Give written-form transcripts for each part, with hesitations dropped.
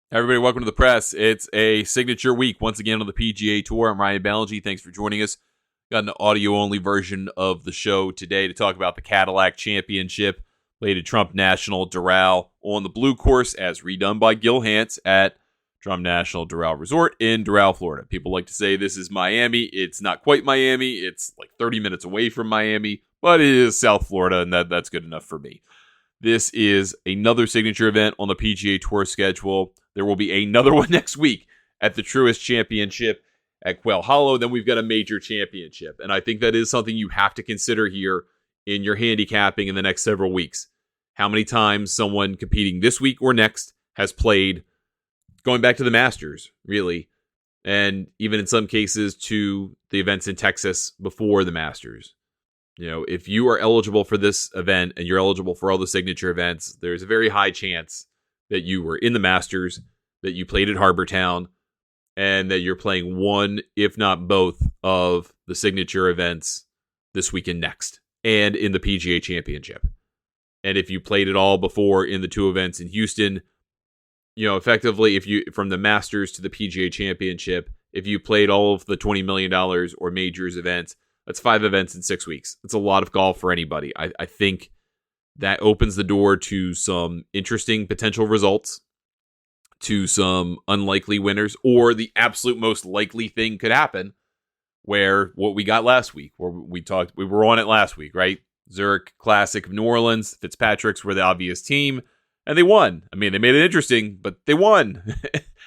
Everybody, welcome to the press. It's a signature week once again on the PGA Tour. I'm Ryan Ballingy. Thanks for joining us. Got an audio-only version of the show today to talk about the Cadillac Championship, played at Trump National Doral on the blue course as redone by Gil Hanse at Trump National Doral Resort in Doral, Florida. People like to say this is Miami. It's not quite Miami. It's like 30 minutes away from Miami, but it is South Florida, and that's good enough for me. This is another signature event on the PGA Tour schedule. There will be another one next week at the Truist Championship at Quail Hollow. Then we've got a major championship. And I think that is something you have to consider here in your handicapping in the next several weeks. How many times someone competing this week or next has played, going back to the Masters, really, and even in some cases to the events in Texas before the Masters. You know, if you are eligible for this event and you're eligible for all the signature events, there's a very high chance that you were in the Masters, that you played at Harbortown, and that you're playing one, if not both, of the signature events this weekend next, and in the PGA Championship. And if you played it all before in the two events in Houston, you know, effectively, if you from the Masters to the PGA Championship, if you played all of the $20 million or majors events, that's 5 events in 6 weeks. It's a lot of golf for anybody. I think that opens the door to some interesting potential results, to some unlikely winners, or the absolute most likely thing could happen, where what we got last week, where we were on it last week, right? Zurich Classic of New Orleans, Fitzpatrick's were the obvious team, and they won. I mean, they made it interesting, but they won.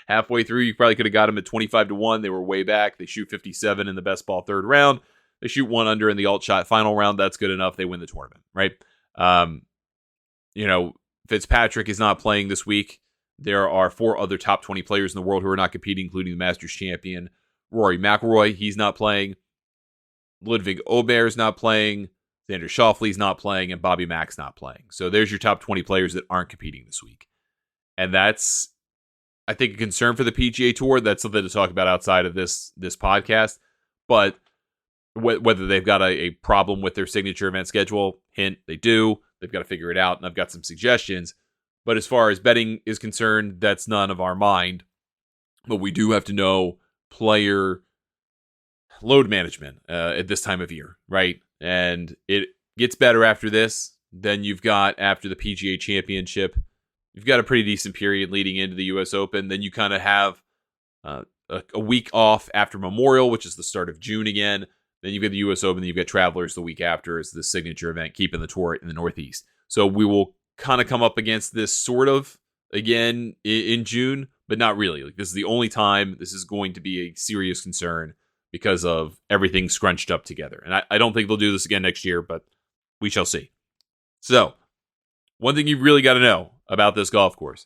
Halfway through, you probably could have got them at 25-1. They were way back. They shoot 57 in the best ball third round. They shoot 1 under in the alt shot final round. That's good enough. They win the tournament, right? You know, Fitzpatrick is not playing this week. There are 4 other top 20 players in the world who are not competing, including the Masters champion, Rory McIlroy. He's not playing. Ludwig Ober's not playing. Xander Schauffele's not playing, and Bobby Mack's not playing. So there's your top 20 players that aren't competing this week. And that's, I think, a concern for the PGA Tour. That's something to talk about outside of this podcast. But whether they've got a problem with their signature event schedule, hint, they do. They've got to figure it out, and I've got some suggestions. But as far as betting is concerned, that's none of our mind. But we do have to know player load management at this time of year, right? And it gets better after this. Then you've got, after the PGA Championship, you've got a pretty decent period leading into the U.S. Open. Then you kind of have a week off after Memorial, which is the start of June again. Then you've got the U.S. Open, then you've got Travelers the week after as the signature event, keeping the tour in the Northeast. So we will kind of come up against this sort of again in June, but not really. Like, this is the only time this is going to be a serious concern because of everything scrunched up together. And I don't think they'll do this again next year, but we shall see. So, one thing you've really got to know about this golf course,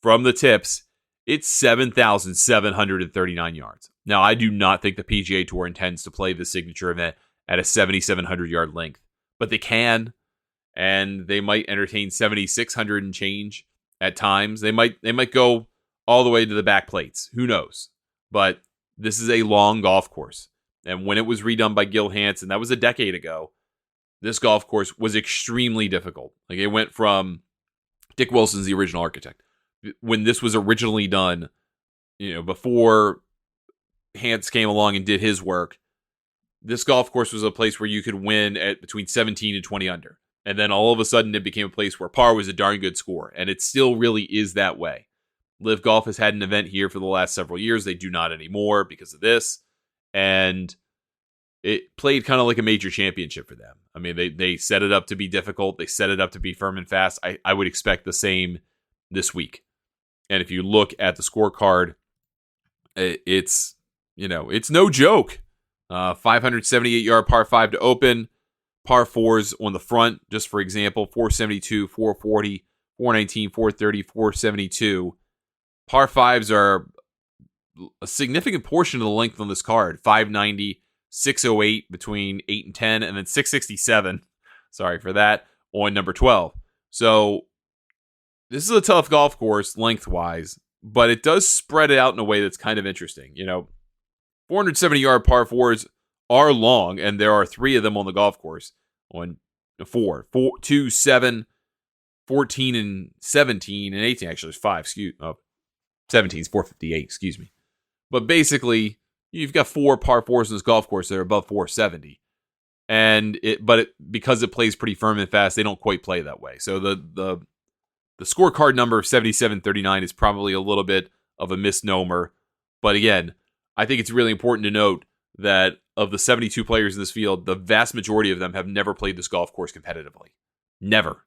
from the tips, it's 7,739 yards. Now, I do not think the PGA Tour intends to play the signature event at a 7,700-yard length, but they can, and they might entertain 7,600 and change at times. They might go all the way to the back plates. Who knows? But this is a long golf course, and when it was redone by Gil Hanse, and that was a decade ago, this golf course was extremely difficult. Like, it went from Dick Wilson's the original architect. When this was originally done, you know, before Hanse came along and did his work, this golf course was a place where you could win at between 17 and 20 under. And then all of a sudden it became a place where par was a darn good score. And it still really is that way. Live Golf has had an event here for the last several years. They do not anymore because of this. And it played kind of like a major championship for them. I mean, they set it up to be difficult. They set it up to be firm and fast. I would expect the same this week. And if you look at the scorecard, it's no joke. 578-yard par 5 to open. Par 4s on the front, just for example, 472, 440, 419, 430, 472. Par 5s are a significant portion of the length on this card. 590, 608 between 8 and 10, and then 667, sorry for that, on number 12. So this is a tough golf course lengthwise, but it does spread it out in a way that's kind of interesting. You know, 470-yard par 4s are long, and there are 3 of them on the golf course. On 4, 2, 7, 14, and 17, and 18. Actually, there's 5. 17 is 458, excuse me. But basically, you've got 4 par 4s in this golf course that are above 470. Because it plays pretty firm and fast, they don't quite play that way. So the scorecard number of 77-39 is probably a little bit of a misnomer. But again, I think it's really important to note that of the 72 players in this field, the vast majority of them have never played this golf course competitively. Never.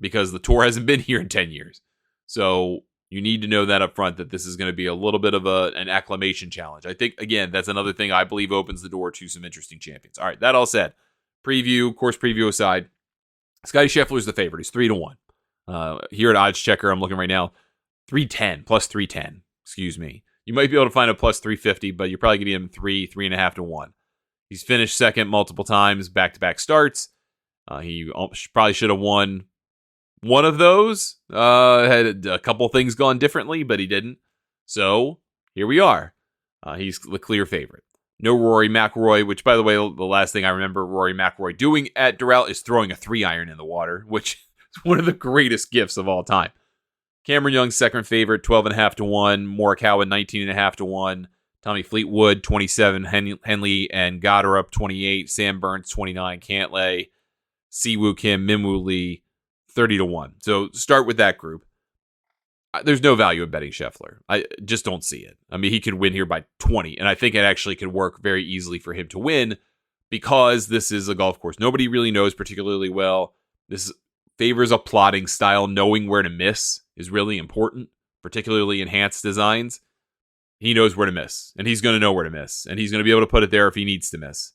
Because the tour hasn't been here in 10 years. So you need to know that up front, that this is going to be a little bit of an acclimation challenge. I think, again, that's another thing I believe opens the door to some interesting champions. All right, that all said, course preview aside, Scottie Scheffler is the favorite. He's 3-1. Here at Odds Checker, I'm looking right now, 310, plus 310, excuse me. You might be able to find a plus 350, but you're probably getting him 3.5 to 1. He's finished second multiple times, back-to-back starts. He probably should have won one of those. Had a couple things gone differently, but he didn't. So here we are. He's the clear favorite. No Rory McIlroy, which, by the way, the last thing I remember Rory McIlroy doing at Doral is throwing a 3-iron in the water, which is one of the greatest gifts of all time. Cameron Young's second favorite, 12.5 to 1. Morikawa, 19.5 to 1. Tommy Fleetwood, 27. Henley and Goddard, 28. Sam Burns, 29. Cantlay, Siwoo Kim, Minwoo Lee, 30 to 1. So start with that group. There's no value in betting Scheffler. I just don't see it. I mean, he could win here by 20, and I think it actually could work very easily for him to win because this is a golf course nobody really knows particularly well. This favors a plotting style. Knowing where to miss is really important, particularly enhanced designs. He knows where to miss, and he's going to know where to miss, and he's going to be able to put it there if he needs to miss.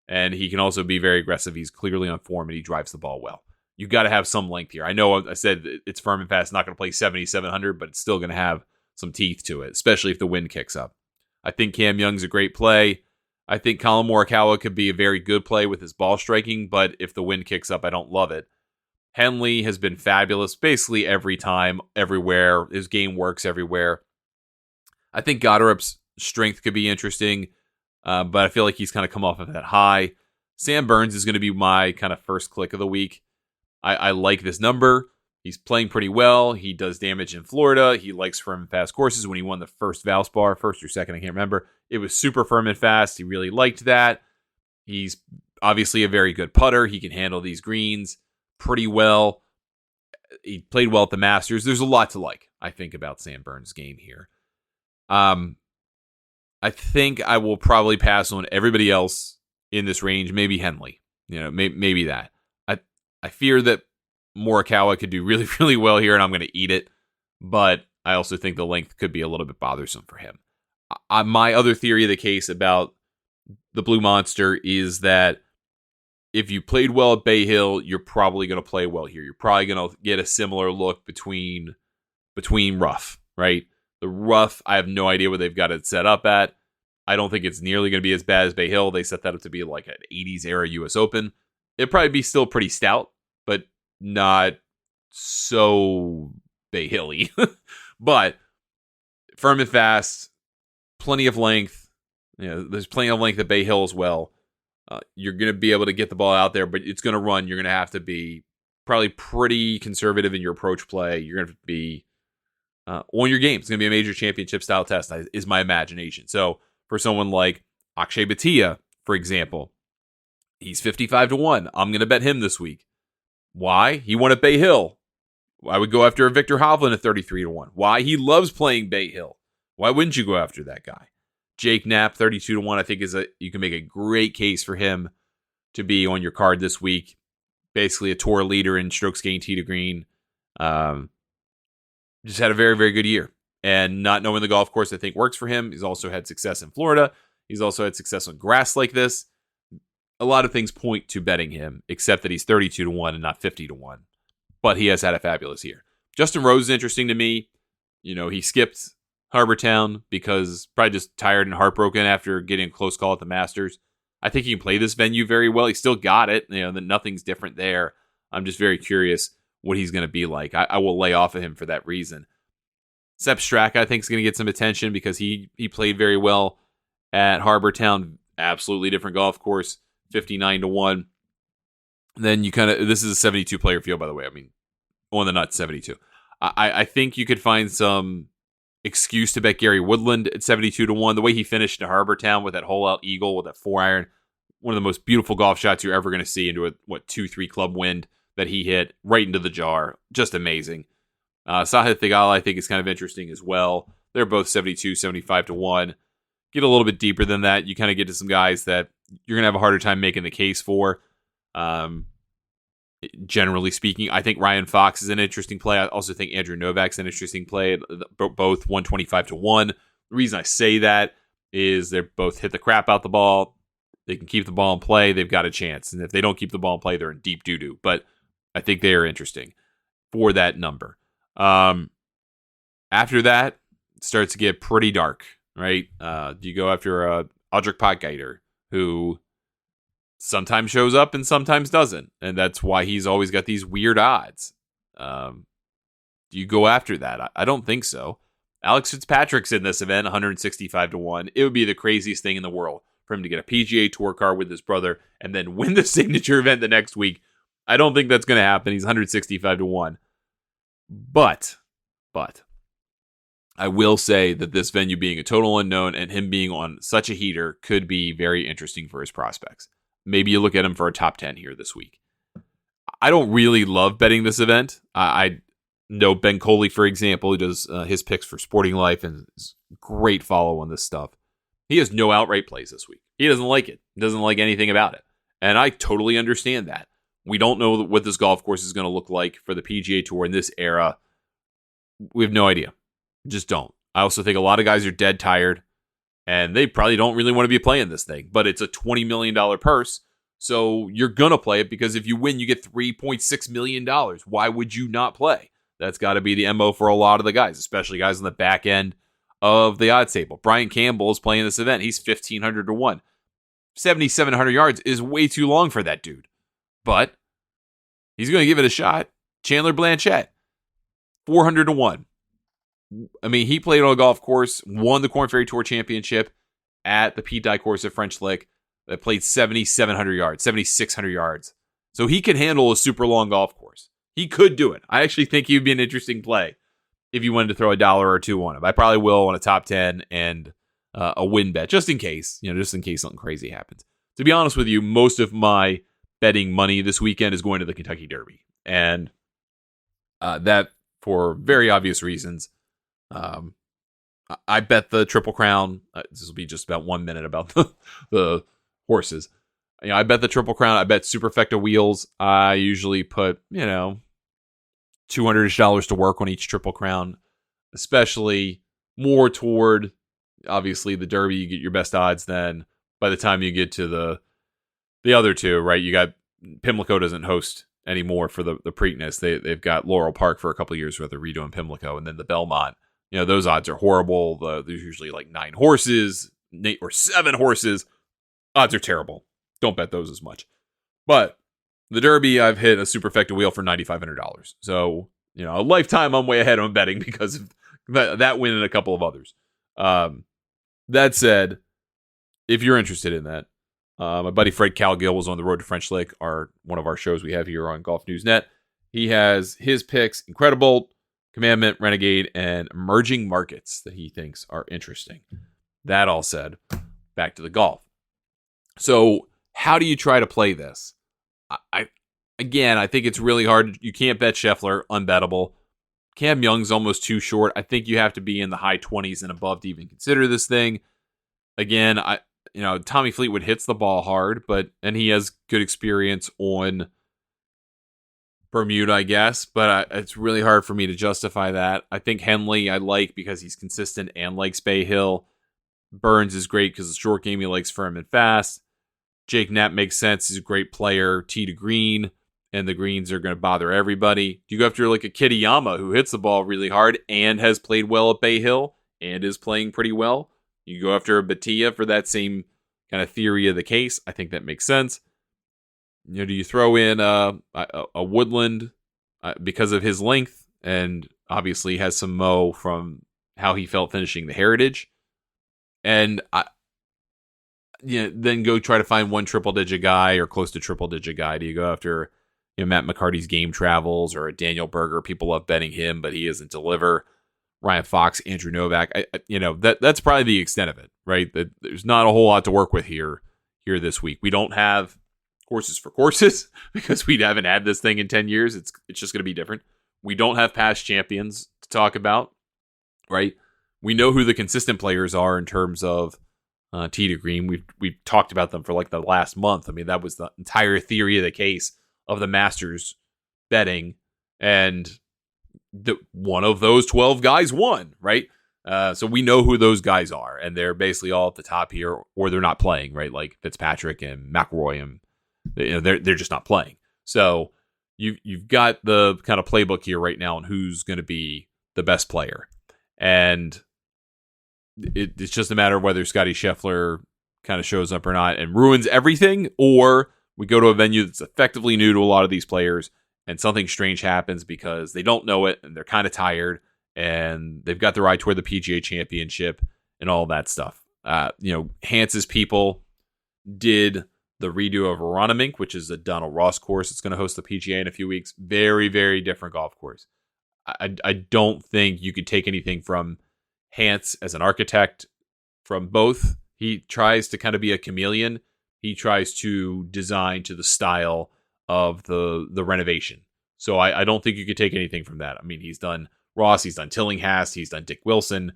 And he can also be very aggressive. He's clearly on form, and he drives the ball well. You've got to have some length here. I know I said it's firm and fast, not going to play 7,700, but it's still going to have some teeth to it, especially if the wind kicks up. I think Cam Young's a great play. I think Colin Morikawa could be a very good play with his ball striking, but if the wind kicks up, I don't love it. Henley has been fabulous basically every time, everywhere. His game works everywhere. I think Goddard's strength could be interesting, but I feel like he's kind of come off of that high. Sam Burns is going to be my kind of first click of the week. I like this number. He's playing pretty well. He does damage in Florida. He likes firm and fast courses. When he won the first Valspar, first or second, I can't remember, it was super firm and fast. He really liked that. He's obviously a very good putter. He can handle these greens pretty well. He played well at the Masters. There's a lot to like, I think, about Sam Burns' game here. I think I will probably pass on everybody else in this range. Maybe Henley. Maybe that. I fear that Morikawa could do really, really well here, and I'm going to eat it. But I also think the length could be a little bit bothersome for him. My other theory of the case about the Blue Monster is that if you played well at Bay Hill, you're probably going to play well here. You're probably going to get a similar look between rough, right? The rough, I have no idea what they've got it set up at. I don't think it's nearly going to be as bad as Bay Hill. They set that up to be like an 80s era US Open. It'd probably be still pretty stout, but not so Bay Hilly. But firm and fast, plenty of length. There's plenty of length at Bay Hill as well. You're going to be able to get the ball out there, but it's going to run. You're going to have to be probably pretty conservative in your approach play. You're going to be on your game. It's going to be a major championship style test, is my imagination. So for someone like Akshay Bhatia, for example, he's 55 to 1. I'm going to bet him this week. Why? He won at Bay Hill. I would go after a Victor Hovland at 33 to 1. Why? He loves playing Bay Hill. Why wouldn't you go after that guy? Jake Knapp, 32 to 1, I think you can make a great case for him to be on your card this week. Basically a tour leader in strokes gained tee to green. Just had a very, very good year. And not knowing the golf course, I think, works for him. He's also had success in Florida. He's also had success on grass like this. A lot of things point to betting him, except that he's 32 to 1 and not 50 to 1. But he has had a fabulous year. Justin Rose is interesting to me. He skipped Harbour Town because probably just tired and heartbroken after getting a close call at the Masters. I think he can play this venue very well. He still got it. Nothing's different there. I'm just very curious what he's going to be like. I will lay off of him for that reason. Sepp Straka, I think, is going to get some attention because he played very well at Harbour Town. Absolutely different golf course, 59 to 1. Then this is a 72 player field, by the way. I mean, on the nuts, 72. I think you could find some excuse to bet Gary Woodland at 72-1. The way he finished in Harbor Town with that hole-out eagle with that 4-iron, one of the most beautiful golf shots you're ever going to see into a 2-3 club wind that he hit right into the jar. Just amazing. Sahith Theegala, I think, is kind of interesting as well. They're both 72, 75-1. Get a little bit deeper than that. You kind of get to some guys that you're going to have a harder time making the case for. Generally speaking, I think Ryan Fox is an interesting play. I also think Andrew Novak's an interesting play. Both 125-1. The reason I say that is they both hit the crap out the ball. They can keep the ball in play. They've got a chance. And if they don't keep the ball in play, they're in deep doo-doo. But I think they are interesting for that number. After that, it starts to get pretty dark, right? You go after Audric Potgieter, who sometimes shows up and sometimes doesn't. And that's why he's always got these weird odds. Do you go after that? I don't think so. Alex Fitzpatrick's in this event, 165-1. It would be the craziest thing in the world for him to get a PGA Tour car with his brother and then win the signature event the next week. I don't think that's going to happen. He's 165-1. But I will say that this venue being a total unknown and him being on such a heater could be very interesting for his prospects. Maybe you look at him for a top 10 here this week. I don't really love betting this event. I know Ben Coley, for example, who does his picks for Sporting Life and is a great follow on this stuff. He has no outright plays this week. He doesn't like it. He doesn't like anything about it. And I totally understand that. We don't know what this golf course is going to look like for the PGA Tour in this era. We have no idea. Just don't. I also think a lot of guys are dead tired, and they probably don't really want to be playing this thing. But it's a $20 million purse, so you're going to play it because if you win, you get $3.6 million. Why would you not play? That's got to be the MO for a lot of the guys, especially guys on the back end of the odds table. Brian Campbell is playing this event. He's 1,500-1. 7,700 yards is way too long for that dude. But he's going to give it a shot. Chandler Blanchett, 400-1. I mean, he played on a golf course, won the Korn Ferry Tour Championship at the Pete Dye course at French Lick that played 7,700 yards, 7,600 yards. So he can handle a super long golf course. He could do it. I actually think he would be an interesting play if you wanted to throw $1 or $2 on him. I probably will on a top 10 and a win bet, just in case something crazy happens. To be honest with you, most of my betting money this weekend is going to the Kentucky Derby. And that, for very obvious reasons, I bet the Triple Crown. This will be just about 1 minute about the horses. I bet the Triple Crown. I bet Superfecta wheels. I usually put, $200 to work on each Triple Crown, especially more toward, obviously, the Derby. You get your best odds then. By the time you get to the other two, right? You got Pimlico doesn't host anymore for the Preakness. They've got Laurel Park for a couple of years where they're redoing Pimlico, and then the Belmont. Those odds are horrible. There's usually like 9 horses, 8 or 7 horses. Odds are terrible. Don't bet those as much. But the Derby, I've hit a Superfecta wheel for $9,500. So, a lifetime I'm way ahead on betting because of that win and a couple of others. That said, if you're interested in that, my buddy Fred Calgill was on the Road to French Lick, one of our shows we have here on Golf News Net. He has his picks, Incredible, Commandment, Renegade, and Emerging Markets that he thinks are interesting. That all said, back to the golf. So, how do you try to play this? I think it's really hard. You can't bet Scheffler, unbettable. Cam Young's almost too short. I think you have to be in the high 20s and above to even consider this thing. Again, Tommy Fleetwood hits the ball hard, and he has good experience on Bermuda, I guess, but it's really hard for me to justify that. I think Henley I like because he's consistent and likes Bay Hill. Burns is great because the short game he likes firm and fast. Jake Knapp makes sense. He's a great player, tee to green, and the greens are going to bother everybody. You go after like a Kitayama who hits the ball really hard and has played well at Bay Hill and is playing pretty well. You go after a Batia for that same kind of theory of the case. I think that makes sense. Do you throw in a Woodland because of his length and obviously has some mo from how he felt finishing the Heritage? And then go try to find one triple-digit guy or close to triple-digit guy. Do you go after Matt McCarty's Game Travels or a Daniel Berger? People love betting him, but he doesn't deliver. Ryan Fox, Andrew Novak. That's probably the extent of it, right? There's not a whole lot to work with here this week. We don't have courses for courses because we haven't had this thing in 10 years. It's just going to be different. We don't have past champions to talk about, right? We know who the consistent players are in terms of tee to green. We've talked about them for like the last month. I mean, that was the entire theory of the case of the Masters betting, and one of those 12 guys won, right? So we know who those guys are, and they're basically all at the top here, or they're not playing, right? Like Fitzpatrick and McIlroy, and they're just not playing. So you've got the kind of playbook here right now on who's going to be the best player, and it's just a matter of whether Scottie Scheffler kind of shows up or not and ruins everything, or we go to a venue that's effectively new to a lot of these players, and something strange happens because they don't know it and they're kind of tired and they've got their eye toward the PGA Championship and all that stuff. Hance's people did the redo of Aronimink, which is a Donald Ross course. It's going to host the PGA in a few weeks. Very, very different golf course. I don't think you could take anything from Hance as an architect from both. He tries to kind of be a chameleon. He tries to design to the style of the renovation. So I don't think you could take anything from that. I mean, he's done Ross, he's done Tillinghast, he's done Dick Wilson.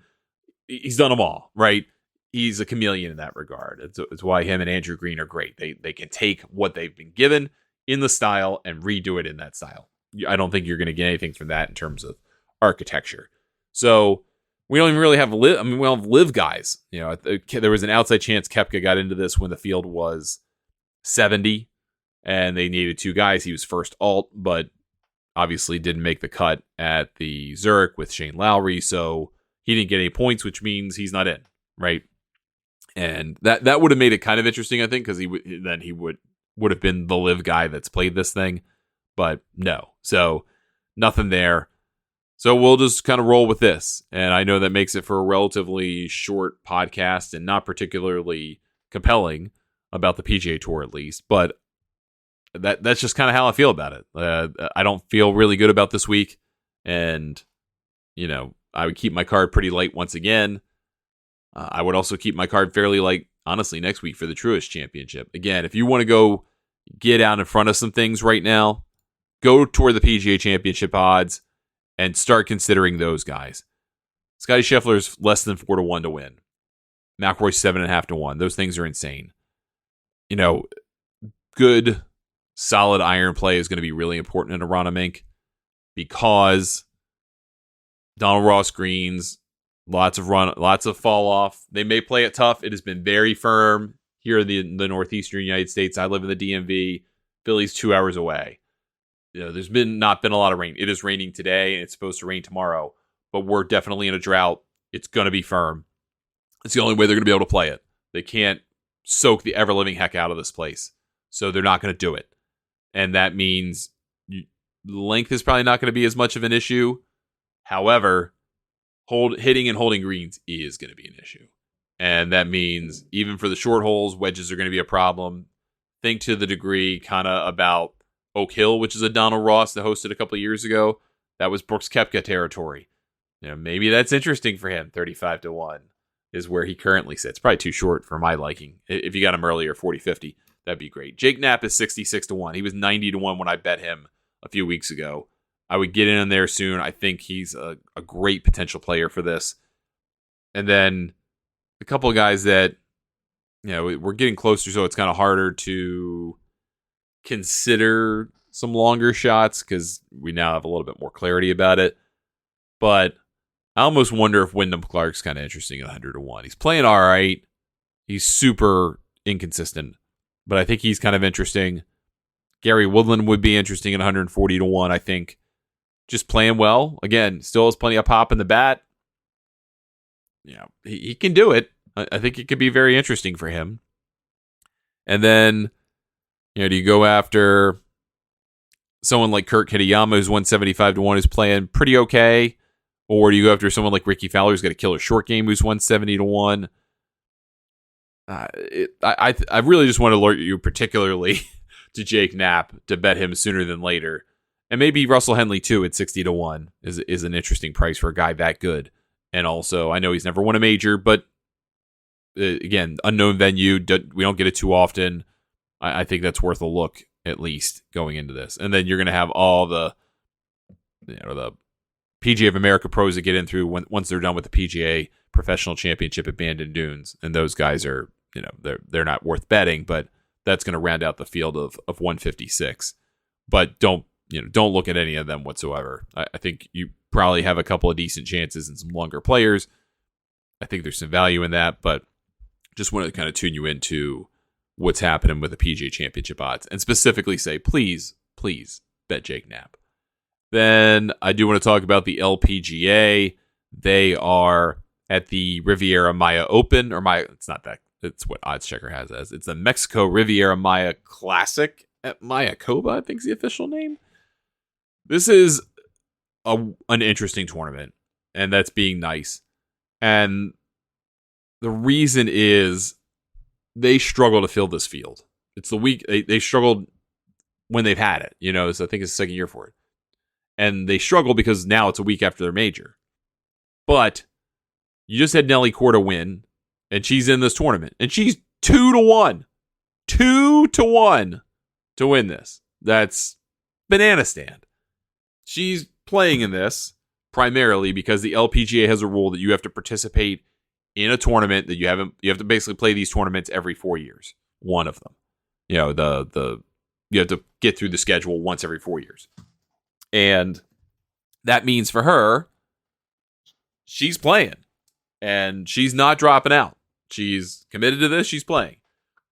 He's done them all, right? He's a chameleon in that regard. It's why him and Andrew Green are great. They can take what they've been given in the style and redo it in that style. I don't think you're going to get anything from that in terms of architecture. So we don't even really have we don't have live guys. There was an outside chance Koepka got into this when the field was 70 and they needed two guys. He was first alt, but obviously didn't make the cut at the Zurich with Shane Lowry, so he didn't get any points, which means he's not in, right? And that would have made it kind of interesting, I think, because he would have been the live guy that's played this thing, but no. So nothing there. So we'll just kind of roll with this. And I know that makes it for a relatively short podcast and not particularly compelling about the PGA Tour, at least. But that's just kind of how I feel about it. I don't feel really good about this week. And, I would keep my card pretty light once again. I would also keep my card fairly light, honestly, next week for the Truist Championship. Again, if you want to go get out in front of some things right now, go toward the PGA Championship odds and start considering those guys. Scottie Scheffler's less than 4-1 to win. McIlroy's 7.5 to 1. Those things are insane. Good, solid iron play is going to be really important in a Aronimink because Donald Ross greens, lots of fall off. They may play it tough. It has been very firm here in the northeastern United States. I live in the DMV. Philly's 2 hours away. There's not been a lot of rain. It is raining today, and it's supposed to rain tomorrow. But we're definitely in a drought. It's going to be firm. It's the only way they're going to be able to play it. They can't soak the ever-living heck out of this place. So they're not going to do it. And that means length is probably not going to be as much of an issue. However, hitting and holding greens is going to be an issue. And that means even for the short holes, wedges are going to be a problem. Think to the degree kind of about Oak Hill, which is a Donald Ross that hosted a couple of years ago. That was Brooks Koepka territory. Maybe that's interesting for him. 35 to 1 is where he currently sits. Probably too short for my liking. If you got him earlier, 40-50, that'd be great. Jake Knapp is 66 to 1. He was 90 to 1 when I bet him a few weeks ago. I would get in there soon. I think he's a great potential player for this. And then a couple of guys that, we're getting closer, so it's kind of harder to consider some longer shots because we now have a little bit more clarity about it. But I almost wonder if Wyndham Clark's kind of interesting at 100 to 1. He's playing all right. He's super inconsistent, but I think he's kind of interesting. Gary Woodland would be interesting at 140 to 1, I think. Just playing well. Again, still has plenty of pop in the bat. He can do it. I think it could be very interesting for him. And then, do you go after someone like Kurt Kitayama, who's 175 to 1, who's playing pretty okay? Or do you go after someone like Ricky Fowler, who's got a killer short game, who's 170 to 1? I really just want to alert you particularly to Jake Knapp to bet him sooner than later. And maybe Russell Henley, too, at 60 to 1 is an interesting price for a guy that good. And also, I know he's never won a major, but again, unknown venue. We don't get it too often. I think that's worth a look, at least, going into this. And then you're going to have all the PGA of America pros that get in through once they're done with the PGA Professional Championship at Bandon Dunes. And those guys are, they're not worth betting, but that's going to round out the field of 156. But don't look at any of them whatsoever. I think you probably have a couple of decent chances and some longer players. I think there's some value in that, but just want to kind of tune you into what's happening with the PGA Championship odds and specifically say, please bet Jake Knapp. Then I do want to talk about the LPGA. They are at the Riviera Maya Open, or Maya, it's not that, it's what Odds Checker has as. It's the Mexico Riviera Maya Classic at Mayakoba, I think is the official name. This is an interesting tournament, and that's being nice. And the reason is they struggle to fill this field. It's the week they struggled when they've had it, so I think it's the second year for it. And they struggle because now it's a week after their major. But you just had Nelly Korda win, and she's in this tournament. And she's 2-1. 2-1 to win this. That's banana stand. She's playing in this primarily because the LPGA has a rule that you have to participate in a tournament that you have to basically play these tournaments every 4 years. One of them. You have to get through the schedule once every 4 years. And that means for her, she's playing. And she's not dropping out. She's committed to this. She's playing.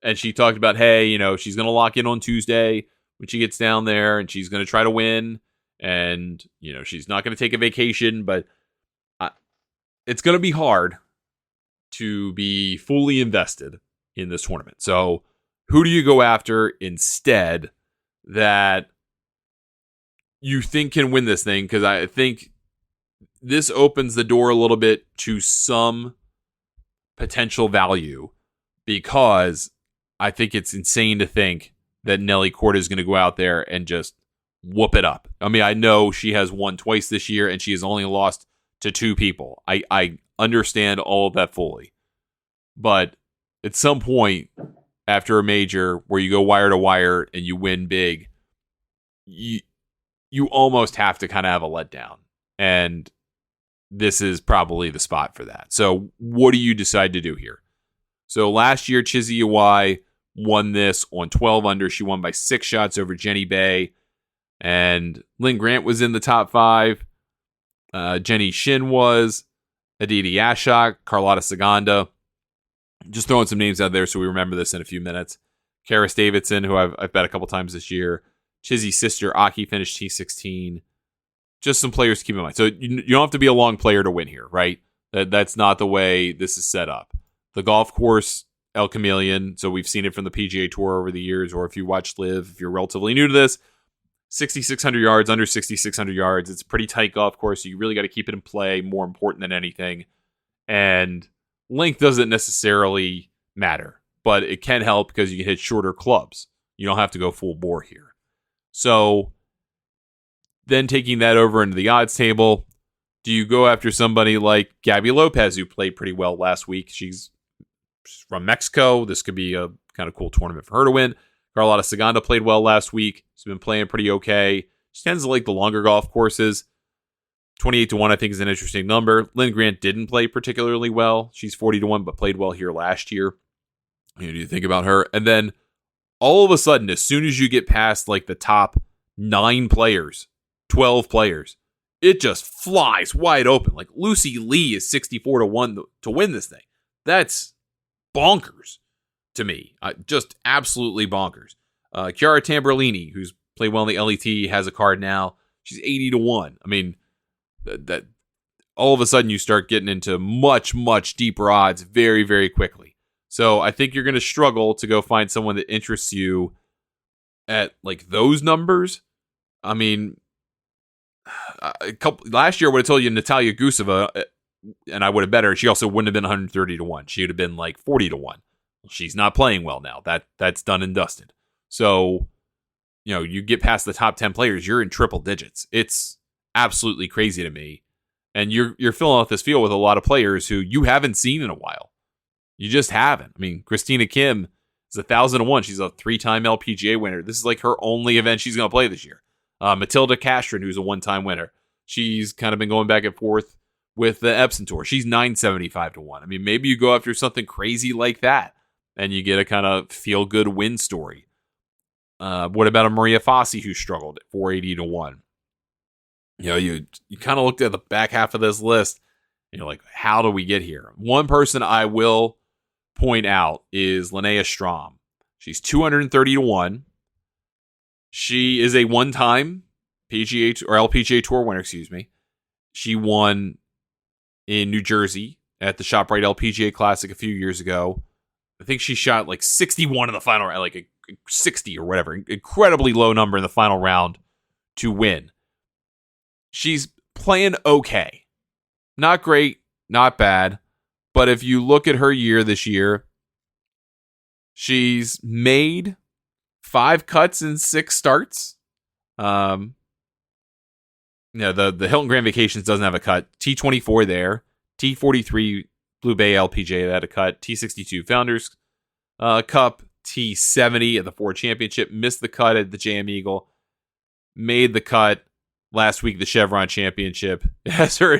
And she talked about, hey, she's going to lock in on Tuesday when she gets down there. And she's going to try to win. And, she's not going to take a vacation. But it's going to be hard to be fully invested in this tournament. So who do you go after instead that you think can win this thing? Because I think this opens the door a little bit to some potential value, because I think it's insane to think that Nelly Korda is going to go out there and just whoop it up. I mean, I know she has won twice this year and she has only lost to 2 people. I understand all of that fully. But at some point after a major where you go wire to wire and you win big, you almost have to kind of have a letdown. And this is probably the spot for that. So what do you decide to do here? So last year, Chizzy Uwai won this on 12 under. She won by 6 shots over Jenny Bay. And Lynn Grant was in the top 5. Jenny Shin was. Aditi Ashok, Carlotta Saganda. Just throwing some names out there so we remember this in a few minutes. Karis Davidson, who I've bet a couple times this year. Chizzy's sister, Aki, finished T16. Just some players to keep in mind. So you don't have to be a long player to win here, right? That's not the way this is set up. The golf course, El Chameleon, so we've seen it from the PGA Tour over the years, or if you watched Live, if you're relatively new to this, 6,600 yards, under 6,600 yards. It's a pretty tight golf course, so you really got to keep it in play, more important than anything. And length doesn't necessarily matter, but it can help because you can hit shorter clubs. You don't have to go full bore here. So then taking that over into the odds table, do you go after somebody like Gabby Lopez, who played pretty well last week? She's from Mexico. This could be a kind of cool tournament for her to win. Carlotta Saganda played well last week. She's been playing pretty okay. She tends to like the longer golf courses. 28-1, I think, is an interesting number. Lynn Grant didn't play particularly well. She's 40-1, but played well here last year. Do you think about her? And then all of a sudden, as soon as you get past like the top 9 players, 12 players, it just flies wide open. Like Lucy Lee is 64-1 to win this thing. That's bonkers to me. Just absolutely bonkers. Chiara Tamberlini, who's played well in the LET, has a card now. She's 80-1. I mean, that all of a sudden you start getting into much, much deeper odds very, very quickly. So I think you're going to struggle to go find someone that interests you at like those numbers. I mean, last year I would have told you Natalia Guseva, and I would have bet her. She also wouldn't have been 130-1. She would have been like 40-1. She's not playing well now. That's done and dusted. So, you get past the top 10 players, you're in triple digits. It's absolutely crazy to me. And you're filling out this field with a lot of players who you haven't seen in a while. You just haven't. I mean, Christina Kim is 1,001. She's a 3-time LPGA winner. This is like her only event she's going to play this year. Matilda Castron, who's a 1-time winner. She's kind of been going back and forth with the Epson Tour. She's 975 to 1. I mean, maybe you go after something crazy like that and you get a kind of feel-good win story. What about a Maria Fassi who struggled at 480 to 1? You know, you kind of looked at the back half of this list and you're like, how do we get here? One person I will point out is Linnea Strom. She's 230 to 1. She is a 1-time PGA or LPGA Tour winner, excuse me. She won in New Jersey at the ShopRite LPGA Classic a few years ago. I think she shot like 61 in the final round, like a 60 or whatever. Incredibly low number in the final round to win. She's playing okay. Not great, not bad. But if you look at her year this year, she's made 5 cuts in 6 starts. The Hilton Grand Vacations doesn't have a cut. T24 there. T43 Blue Bay LPGA that had a cut. T62 Founders Cup. T70 at the Ford Championship. Missed the cut at the JM Eagle. Made the cut last week, the Chevron Championship. It has her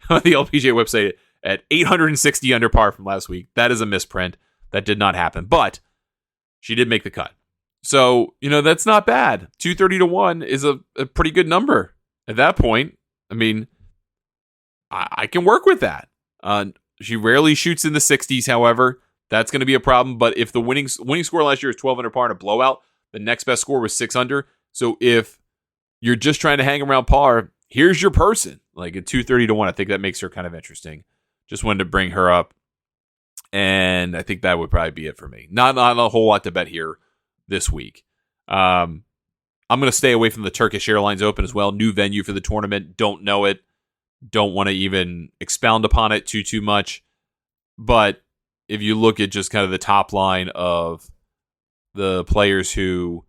on the LPGA website at 860 under par from last week. That is a misprint. That did not happen. But she did make the cut. So, that's not bad. 230 to 1 is a pretty good number. At that point, I mean, I can work with that. She rarely shoots in the 60s, however. That's going to be a problem. But if the winning score last year is 12 under par in a blowout, the next best score was 6 under. So if you're just trying to hang around par, here's your person. Like at 230 to 1, I think that makes her kind of interesting. Just wanted to bring her up. And I think that would probably be it for me. Not a whole lot to bet here this week. I'm going to stay away from the Turkish Airlines Open as well. New venue for the tournament. Don't know it. Don't want to even expound upon it too much. But if you look at just kind of the top line of the players who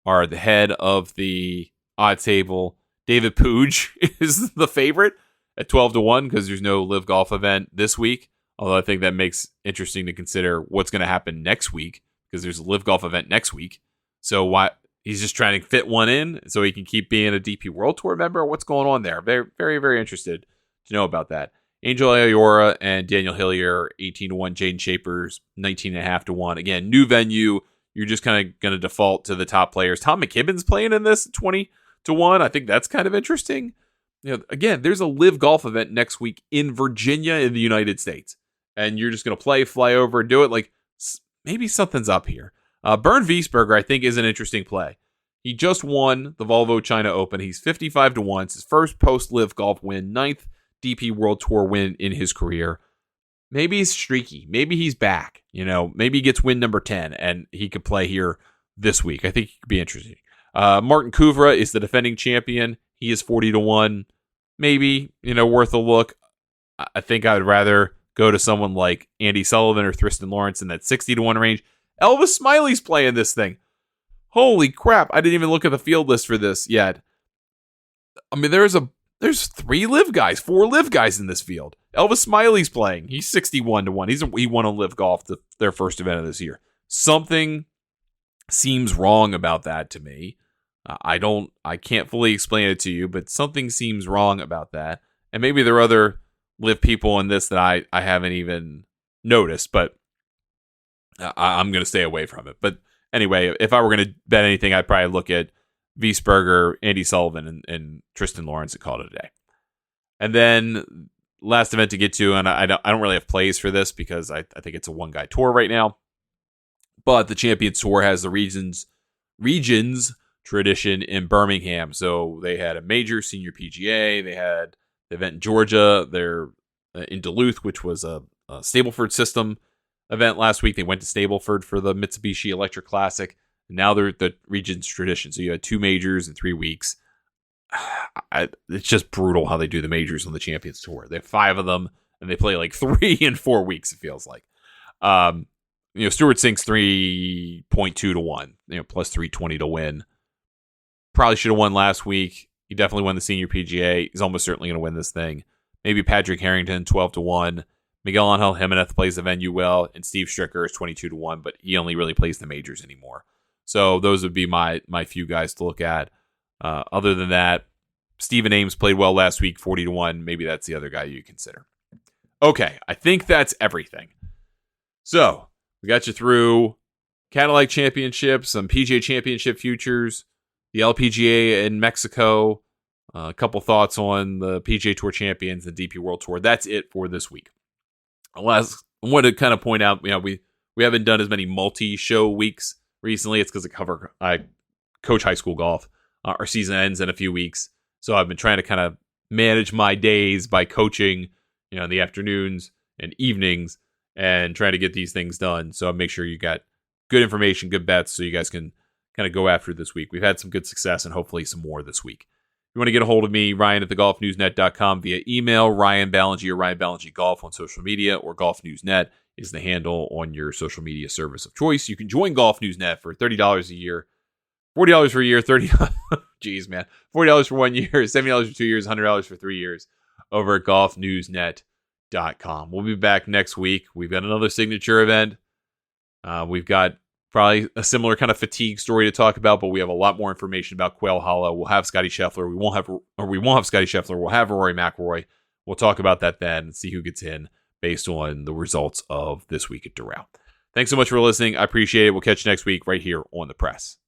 are the head of the odds table, David Puig is the favorite at 12 to 1 because there's no Live Golf event this week. Although I think that makes interesting to consider what's going to happen next week because there's a Live Golf event next week. So why he's just trying to fit one in so he can keep being a DP World Tour member? What's going on there? Very, very, very interested to know about that. Angel Ayora and Daniel Hillier, 18 to 1. Jaden Shapers, 19.5 to 1. Again, new venue. You're just kind of going to default to the top players. Tom McKibben's playing in this 20 to 1. I think that's kind of interesting. Again, there's a Live Golf event next week in Virginia in the United States. And you're just going to fly over and do it. Like, maybe something's up here. Bernd Wiesberger, I think, is an interesting play. He just won the Volvo China Open. He's 55 to 1. It's his first post-Live Golf win, 9th DP World Tour win in his career. Maybe he's streaky. Maybe he's back. Maybe he gets win number 10 and he could play here this week. I think it could be interesting. Martin Kuvra is the defending champion. He is 40 to 1. Maybe, worth a look. I think I would rather go to someone like Andy Sullivan or Tristan Lawrence in that 60 to 1 range. Elvis Smiley's playing this thing. Holy crap. I didn't even look at the field list for this yet. I mean, there's 4 Live guys in this field. Elvis Smiley's playing. He's 61 to 1. He won a Live Golf, their first event of this year. Something seems wrong about that to me. I can't fully explain it to you, but something seems wrong about that. And maybe there are other Live people in this that I haven't even noticed, but I'm going to stay away from it. But anyway, if I were going to bet anything, I'd probably look at Wiesberger, Andy Sullivan, and Tristan Lawrence and call it a day. And then last event to get to, and I don't really have plays for this because I think it's a one-guy tour right now. But the Champions Tour has the regions tradition in Birmingham. So they had a major senior PGA. They had the event in Georgia. They're in Duluth, which was a Stableford system event last week. They went to Stableford for the Mitsubishi Electric Classic. Now they're the region's tradition. So you had 2 majors in 3 weeks. It's just brutal how they do the majors on the Champions Tour. They have 5 of them, and they play like 3 in 4 weeks, it feels like. Stuart Sink's 3.2 to 1, plus 320 to win. Probably should have won last week. He definitely won the senior PGA. He's almost certainly going to win this thing. maybe Patrick Harrington 12-1. Miguel Angel Jimenez plays the venue well, and Steve Stricker is 22-1, but he only really plays the majors anymore. So those would be my few guys to look at. Other than that, Stephen Ames played well last week, 40-1. Maybe that's the other guy you consider. Okay, I think that's everything. So we got you through Cadillac Championship, some PGA Championship futures, the LPGA in Mexico, a couple thoughts on the PGA Tour champions and DP World Tour. That's it for this week. I want to kind of point out, we haven't done as many multi-show weeks recently. It's because I coach high school golf. Our season ends in a few weeks, so I've been trying to kind of manage my days by coaching, in the afternoons and evenings, and trying to get these things done. So I'll make sure you got good information, good bets, so you guys can kind of go after this week. We've had some good success and hopefully some more this week. If you want to get a hold of me, Ryan at thegolfnewsnet.com via email, Ryan Ballingy or Ryan Ballingy Golf on social media, or Golf News Net is the handle on your social media service of choice. You can join Golf News Net for $30 a year, $40 for a year, $40 for 1 year, $70 for 2 years, $100 for 3 years over at golfnewsnet.com. We'll be back next week. We've got another signature event. We've got probably a similar kind of fatigue story to talk about, but we have a lot more information about Quail Hollow. We'll have Scotty Scheffler. We won't have Scotty Scheffler. We'll have Rory McIlroy. We'll talk about that then and see who gets in based on the results of this week at Doral. Thanks so much for listening. I appreciate it. We'll catch you next week right here on The Press.